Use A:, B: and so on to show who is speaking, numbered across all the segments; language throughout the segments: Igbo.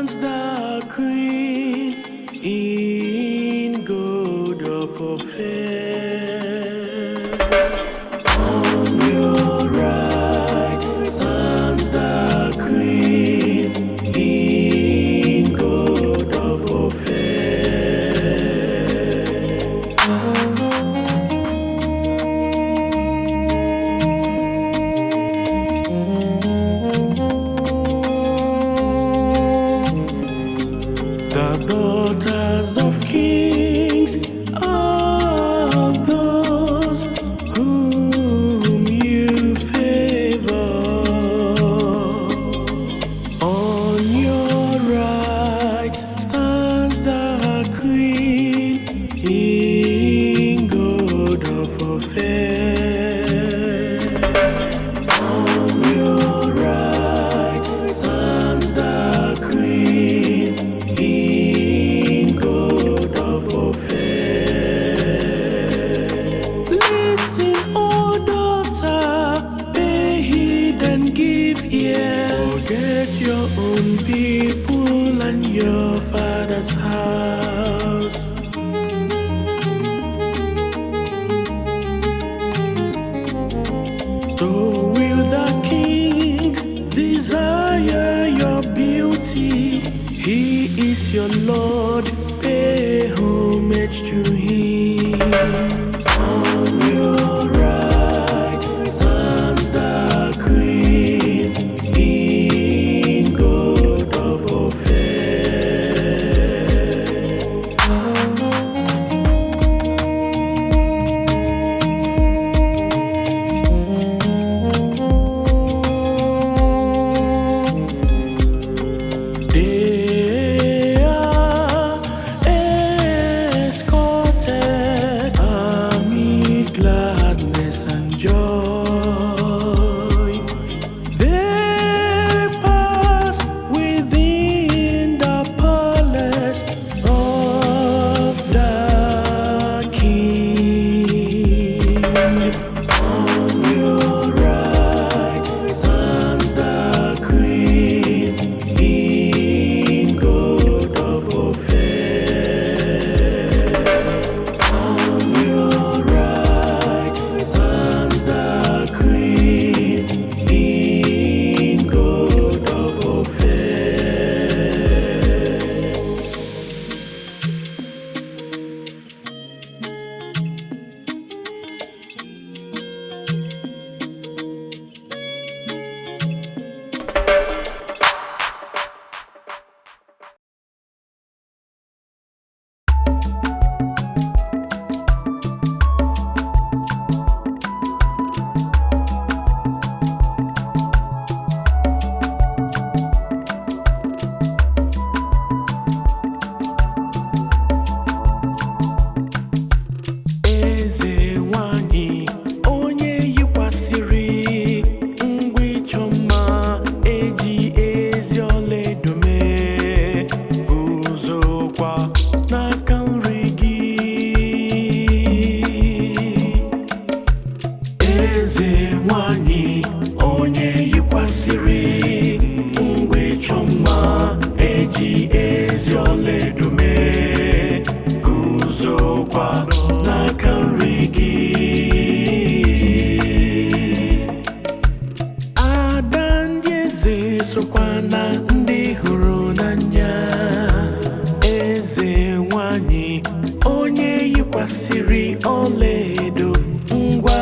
A: stands the queen in gold of fair. On your right stands the queen in gold of fair. The daughters of kings are those whom you favor. On your right stands the queen in gold of fair. On your right stands the queen in gold of fair. Listen, O daughter, pay heed and give ear. Forget your own people and your father's house. So will the king desire your beauty. He is your Lord, pay homage to him. On your right stands the queen in gold of fair. They are escorted amid gladness and joy. They pass within the palace of the king. On your right stands the queen in gold of fair. On your right stands the queen in gold of fair. Eze nwanyị onye yikwasịrị ngwa ịchọ mma eji ezi ọlaedo mee, guzokwa n'aka nri gị. Eze nwanyị onye yikwasịrị ngwa ịchọ mma eji ezi ọlaedo mee, guzokwa n'aka nri gị. Ada ndị eze sokwa na ndị hụrụ n'anya. Eze nwanyị onye yikwasịrị ọlaedo ngwa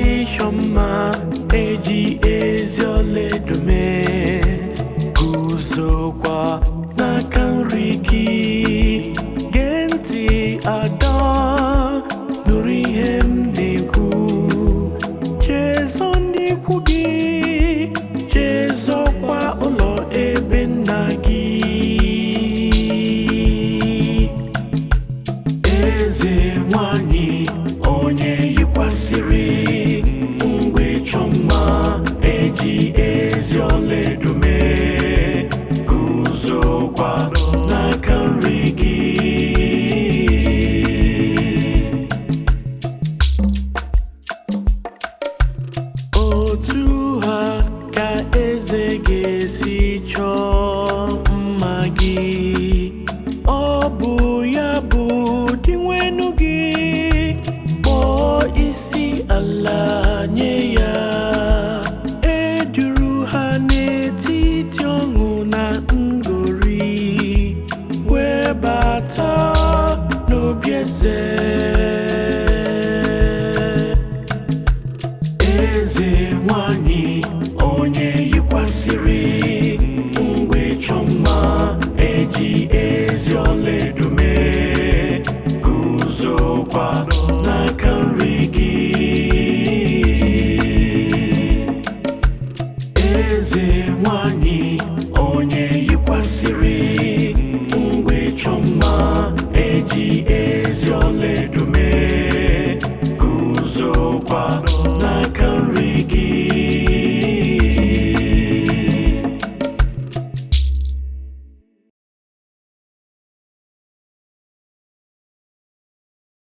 A: ịchọ mma eji ezi ọlaedo mee, guzokwa n'aka nri gị. Gee ntị ada, nụrụ ihe m na-ekwu. Chezọ ndị ikwu gị, chezọkwa ụlọ ebe nna gị. Eze nwanyị onye yikwasịrị ngwa ịchọ mma eji ezi ọlaedo mee, guzokwa n'aka nri gị. Otu ha ka eze ga-esi chọọ mma gị. bata n'obi eze. Eze nwanyị onye yikwasịrị ngwa ịchọ mma eji